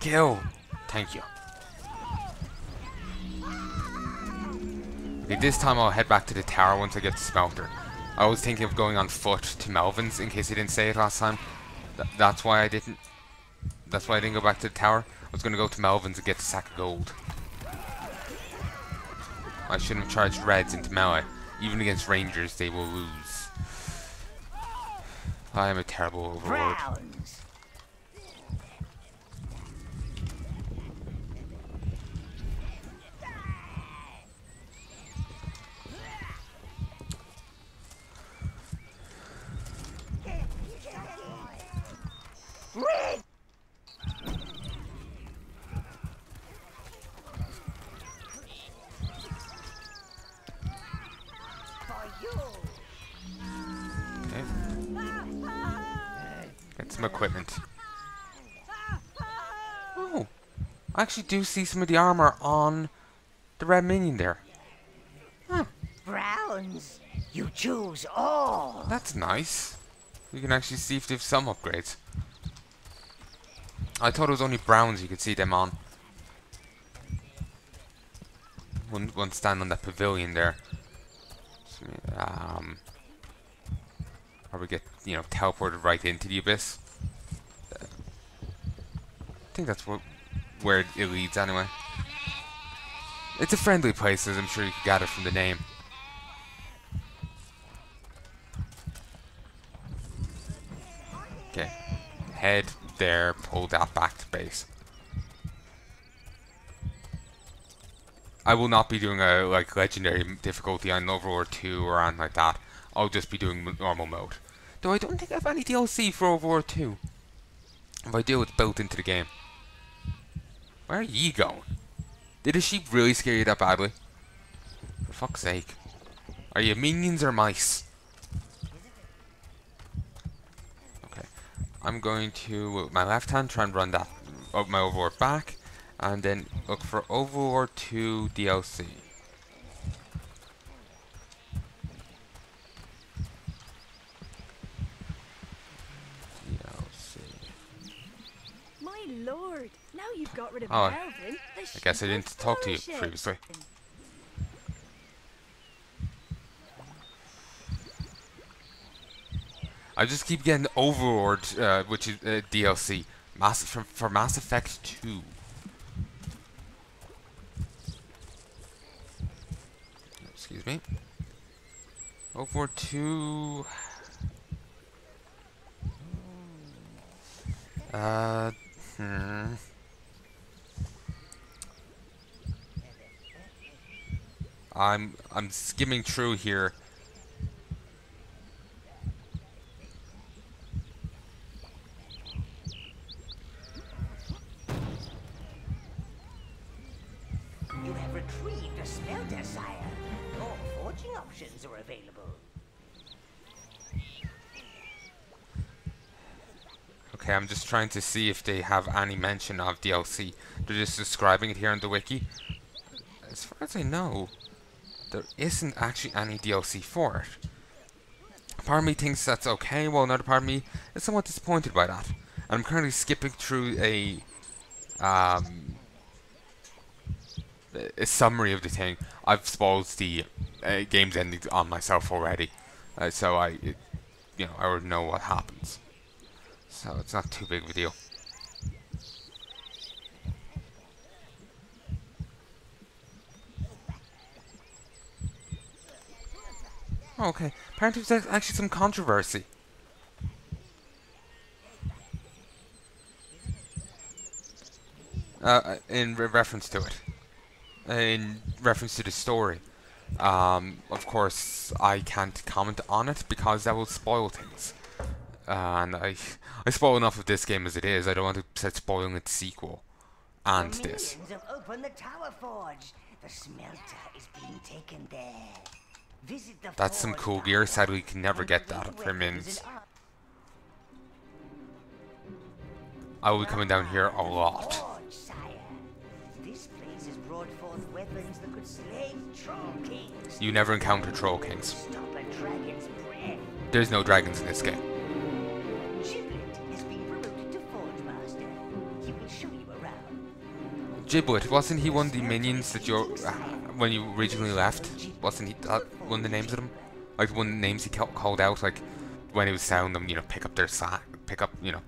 kill. Thank you. Okay, this time I'll head back to the tower once I get the smelter. I was thinking of going on foot to Melvin's in case I didn't say it last time. That's why I didn't. That's why I didn't go back to the tower. I was going to go to Melvin's and get the sack of gold. I shouldn't have charged reds into melee. Even against rangers, they will lose. I am a terrible overlord. Get some equipment. Oh, I actually do see some of the armor on the red minion there. Huh. Browns, you choose all. That's nice. You can actually see if they have some upgrades. I thought it was only browns you could see them on. One stand on that pavilion there. Or we get, you know, teleported right into the abyss. I think that's where it leads anyway. It's a friendly place, as I'm sure you can gather from the name. Okay, head there, pull that back to base. I will not be doing a like legendary difficulty on Overlord 2 or anything like that. I'll just be doing normal mode. Though I don't think I have any DLC for Overlord 2. If I do, it's built into the game. Where are ye going? Did a sheep really scare you that badly? For fuck's sake. Are you minions or mice? Okay. I'm going to, with my left hand, try and run that my Overlord back. And then look for Overlord 2 DLC. My lord, now you've got rid of Oh, Melvin. I guess I didn't talk to you previously. I just keep getting Overlord, which is DLC, for Mass Effect 2. Excuse me. Overlord 2. I'm skimming through here. You have retrieved a smelter, sire. All forging options are available. Okay, I'm just trying to see if they have any mention of DLC. They're just describing it here on the wiki. As far as I know, there isn't actually any DLC for it. Part of me thinks that's okay, while another part of me is somewhat disappointed by that. And I'm currently skipping through a summary of the thing. I've spoiled the game's ending on myself already, so I already know what happens. So it's not too big of a deal. Okay, apparently there's actually some controversy. In reference to it. In reference to the story. Of course, I can't comment on it because that will spoil things. And I spoil enough of this game as it is. I don't want to start spoiling its sequel. And this. Have opened the tower forge. The smelter is being taken there. Visit the That's some cool gear. Sadly, you can never get that for minions. I will be coming down here a lot. This place has brought forth weapons that could slay troll kings. You never encounter troll kings. Stop a dragon's breath. There's no dragons in this game. Giblet has been promoted to Forge Master. He will show you around. Giblet, wasn't he one of the minions that you when you originally left? Wasn't he one of the names of them? Like one of the names he called out, like when he was telling them, you know, pick up their sack, pick up, you know,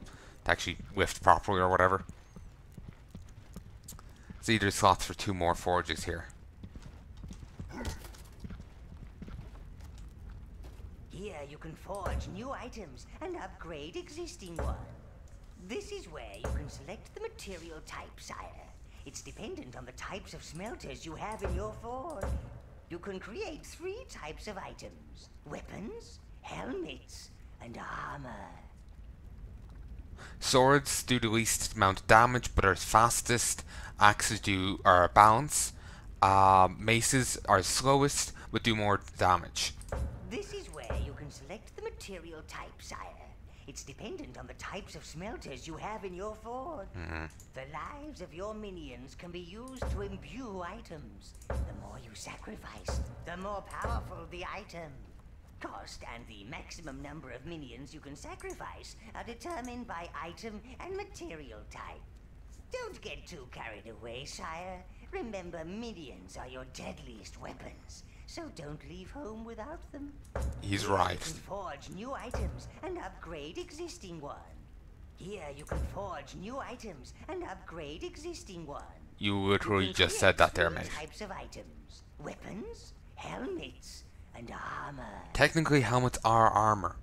to actually lift properly or whatever. So there's slots for 2 more forges here. Here you can forge new items and upgrade existing ones. This is where you can select the material type, sire. It's dependent on the types of smelters you have in your forge. You can create 3 types of items: weapons, helmets, and armor. Swords do the least amount of damage but are fastest. Axes are balance. Maces are slowest but do more damage. This is where you can select the material type, sire. It's dependent on the types of smelters you have in your forge. The lives of your minions can be used to imbue items. The more you sacrifice, the more powerful the item. Cost and the maximum number of minions you can sacrifice are determined by item and material type. Don't get too carried away, sire. Remember, minions are your deadliest weapons, so don't leave home without them. He's Here right. You can forge new items and upgrade existing ones. Here you can forge new items and upgrade existing ones. You literally just said that there, mate. Types of items: weapons, helmets, and armor. Technically, helmets are armor.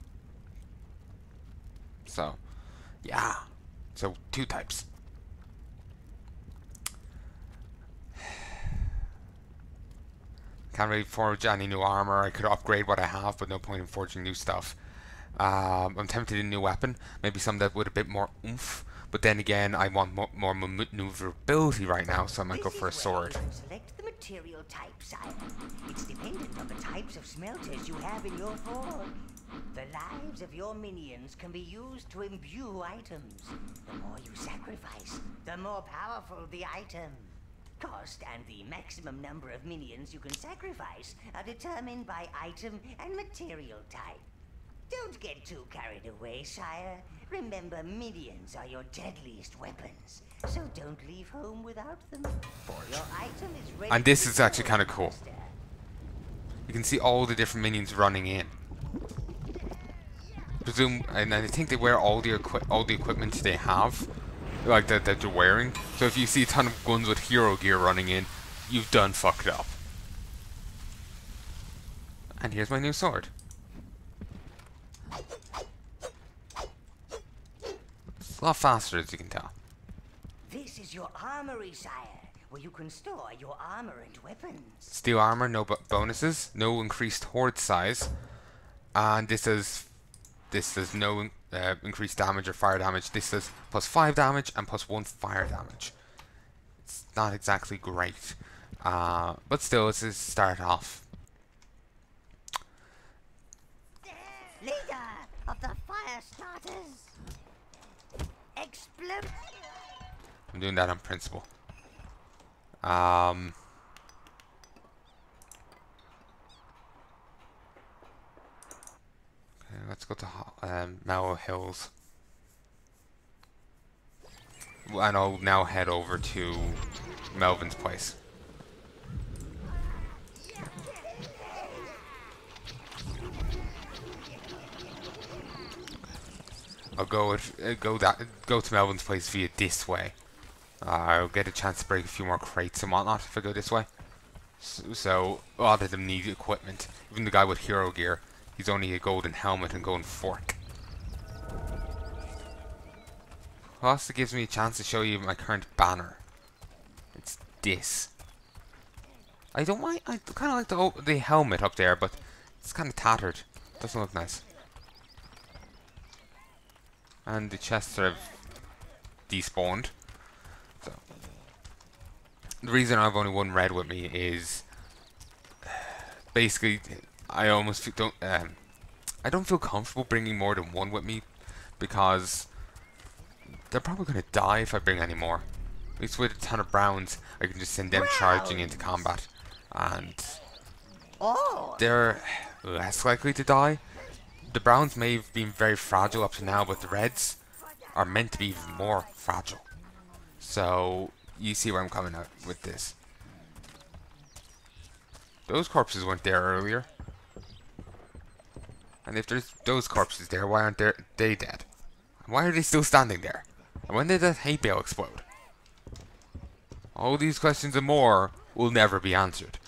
So, yeah. So, 2 types. Can't really forge any new armor. I could upgrade what I have, but no point in forging new stuff. I'm tempted in a new weapon. Maybe some that with a bit more oomph. But then again, I want more maneuverability right now, so I might go for a sword. You can select the material type, sire. It's dependent on the types of smelters you have in your forge. The lives of your minions can be used to imbue items. The more you sacrifice, the more powerful the item. Cost and the maximum number of minions you can sacrifice are determined by item and material type. Don't get too carried away, sire. Remember, minions are your deadliest weapons, so don't leave home without them. Your item is ready. And this is actually kind of cool. You can see all the different minions running in. And I think they wear all the equipment they have, like that they're wearing. So if you see a ton of guns with hero gear running in, you've done fucked up. And here's my new sword. It's a lot faster, as you can tell. This is your armory, sire, where you can store your armor and weapons. Steel armor, no bonuses, no increased horde size, and this says no increased damage or fire damage. This says +5 damage and +1 fire damage. It's not exactly great, but still, it's a start off. Leader of the fire starters, explode. I'm doing that on principle. Okay, let's go to Mallow Hills. And I'll now head over to Melvin's place. I'll go to Melvin's place via this way. I'll get a chance to break a few more crates and whatnot if I go this way. So a lot of them need equipment. Even the guy with hero gear, he's only a golden helmet and golden fork. Plus, it gives me a chance to show you my current banner. It's this. I don't mind. I kind of like the helmet up there, but it's kind of tattered. Doesn't look nice. And the chests have despawned. So the reason I've only 1 red with me is basically I almost don't feel comfortable bringing more than 1 with me because they're probably going to die if I bring any more. At least with a ton of browns, I can just send them charging into combat, and they're less likely to die. The browns may have been very fragile up to now, but the reds are meant to be even more fragile. So you see where I'm coming out with this. Those corpses weren't there earlier. And if there's those corpses there, why aren't they dead? Why are they still standing there? And when did that hay bale explode? All these questions and more will never be answered.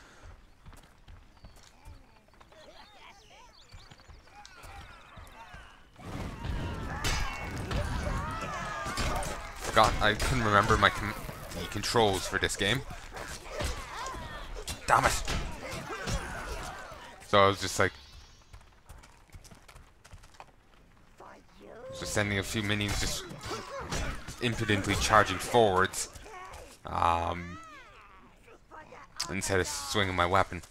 Forgot, I couldn't remember my the controls for this game. Damn it! So I was just like, just sending a few minions just impudently charging forwards, instead of swinging my weapon.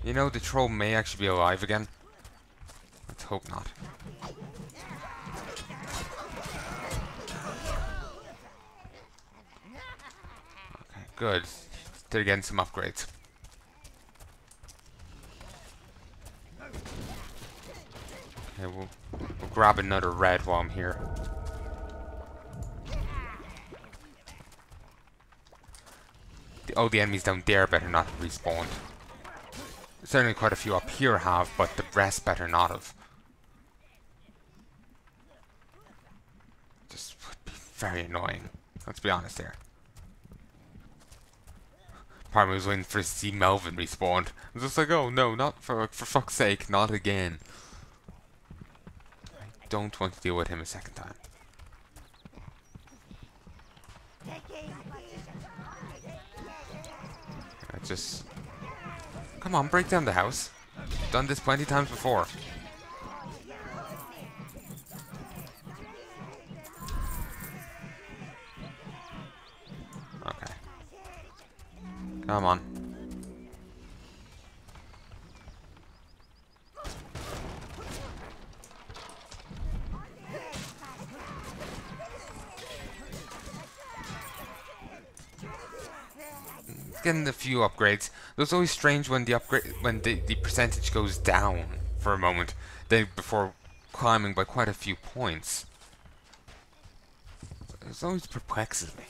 You know, the troll may actually be alive again. Let's hope not. Okay, good. They're getting some upgrades. Okay, we'll grab another red while I'm here. The enemies down there better not have respawned. Certainly quite a few up here have, but the rest better not have. Just would be very annoying. Let's be honest here. Part of me was waiting for to see Melvin respawn. I was just like, oh no, not for fuck's sake, not again. I don't want to deal with him a second time. Just come on, break down the house. Done this plenty times before. Okay. Come on. Getting a few upgrades. It was always strange when the percentage goes down for a moment, then before climbing by quite a few points. It always perplexes me.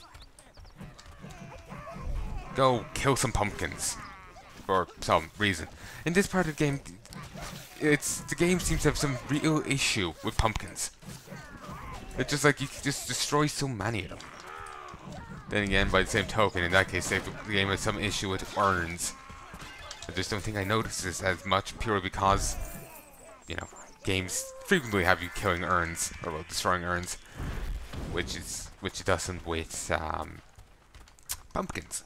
Go kill some pumpkins for some reason. In this part of the game, the game seems to have some real issue with pumpkins. It's just like you can just destroy so many of them. Then again, by the same token, in that case, the game has some issue with urns. I just don't think I notice this as much, purely because, you know, games frequently have you killing urns, or well, destroying urns, which it doesn't with pumpkins.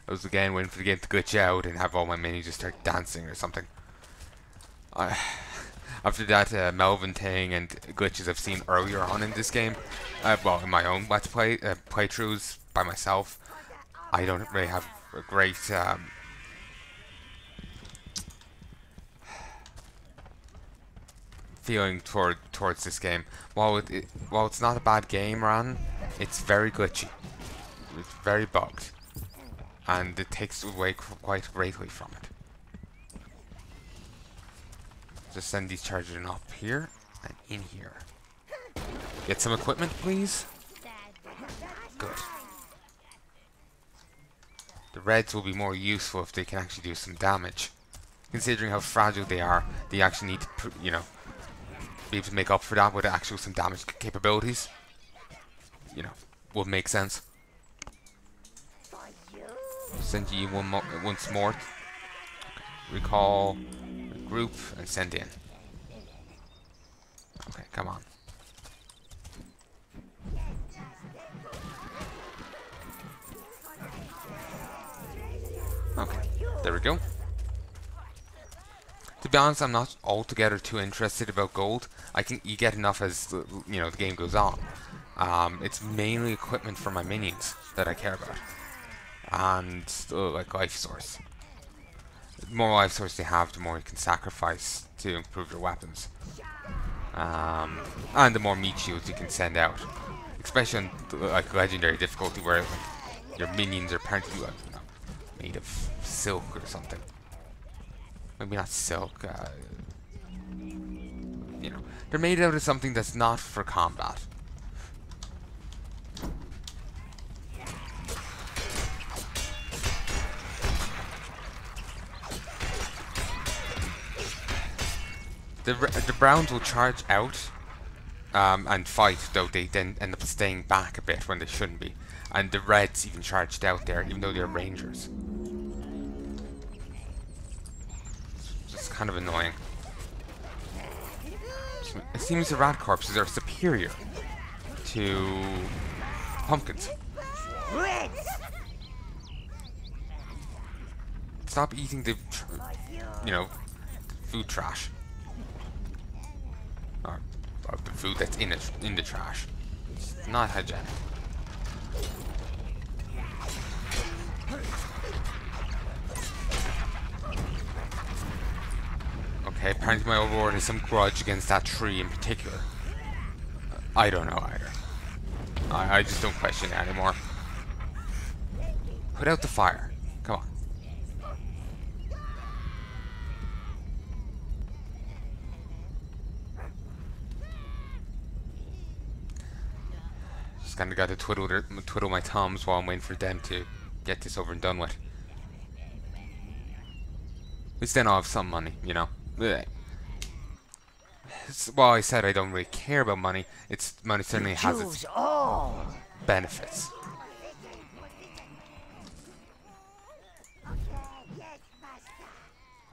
I was again waiting for the game to glitch out and have all my minions just start dancing or something. After that Melvin thing and glitches I've seen earlier on in this game, well, in my own Let's Play playthroughs by myself, I don't really have a great feeling towards this game. While it's not a bad game, Ran, it's very glitchy. It's very bugged, and it takes away quite greatly from it. Just send these chargers up here and in here. Get some equipment, please. Good. The reds will be more useful if they can actually do some damage. Considering how fragile they are, they actually need to, you know, be able to make up for that with actual some damage capabilities. You know, would make sense. Send you once more. Okay. Recall. Group and send in. Okay, come on. Okay, there we go. To be honest, I'm not altogether too interested about gold. You get enough as you know the game goes on. It's mainly equipment for my minions that I care about, and like life source. The more life source they have, the more you can sacrifice to improve your weapons. And the more meat shields you can send out. Especially on like legendary difficulty where like, your minions are apparently like, you know, made of silk or something. Maybe not silk, You know, they're made out of something that's not for combat. The browns will charge out and fight, though they then end up staying back a bit when they shouldn't be. And the reds even charged out there, even though they're rangers. It's just kind of annoying. It seems the rat corpses are superior to pumpkins. Stop eating the, you know, food trash. Or the food that's in the trash. It's not hygienic. Okay, apparently my overlord has some grudge against that tree in particular. I don't know either. I just don't question it anymore. Put out the fire. Come on. Just kinda gotta twiddle my thumbs while I'm waiting for them to get this over and done with. At least then I'll have some money, you know? Well, I said I don't really care about money. Money certainly has its benefits.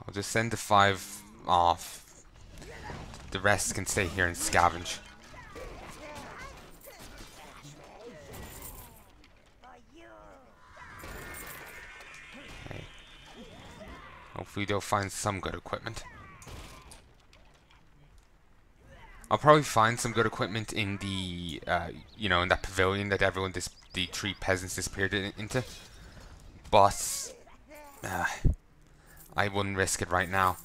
I'll just send the 5 off. The rest can stay here and scavenge. Okay. Hopefully they'll find some good equipment. I'll probably find some good equipment in the, you know, in that pavilion that the 3 peasants disappeared into. But I wouldn't risk it right now.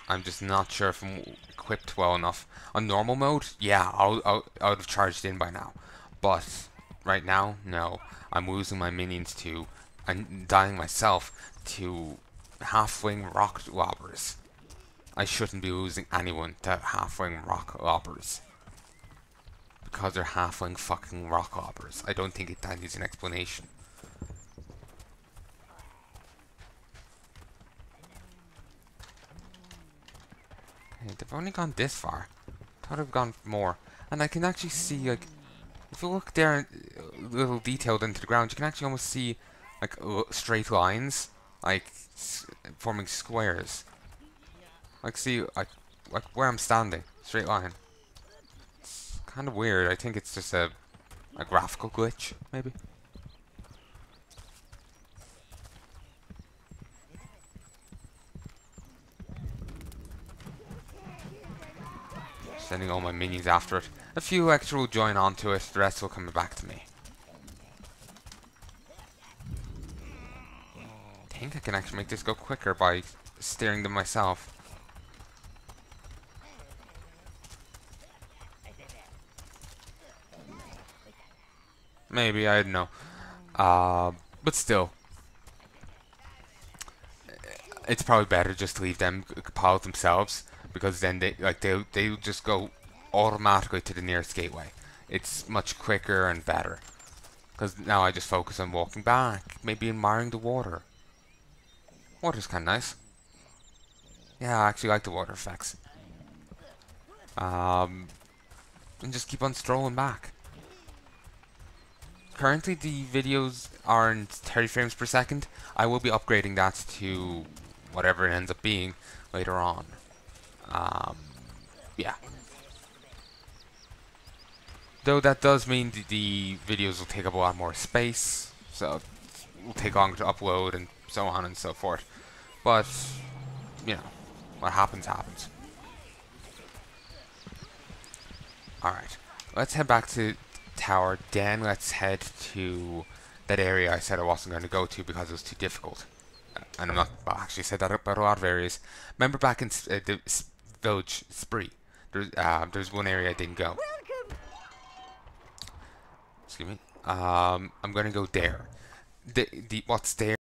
I'm just not sure if I'm equipped well enough. On normal mode, yeah, I would have charged in by now. But right now, no. I'm losing my minions to, and dying myself to halfwing rock lobbers. I shouldn't be losing anyone to halfwing rock lobbers. Because they're halfwing fucking rock lobbers. I don't think that needs an explanation. Okay, they've only gone this far. Thought they've gone more. And I can actually see, like, if you look there a little detailed into the ground, you can actually almost see, like, straight lines, like, forming squares. Like, see, like where I'm standing, straight line. It's kind of weird. I think it's just a graphical glitch, maybe. Sending all my minions after it. A few extra will join onto it. The rest will come back to me. I think I can actually make this go quicker by steering them myself. Maybe, I don't know. But still. It's probably better just to leave them compile it themselves, because then they'll just go automatically to the nearest gateway. It's much quicker and better. Because now I just focus on walking back, maybe admiring the water. Water's kinda nice. Yeah, I actually like the water effects. And just keep on strolling back. Currently the videos are in 30 frames per second. I will be upgrading that to whatever it ends up being later on. Yeah. Though that does mean the videos will take up a lot more space, so it will take longer to upload and so on and so forth. But, you know, what happens, happens. Alright, let's head back to tower, then let's head to that area I said I wasn't going to go to because it was too difficult. And I'm not, well, actually I said that about a lot of areas. Remember back in the village Spree, there's one area I didn't go. Excuse me. I'm going to go there. What's there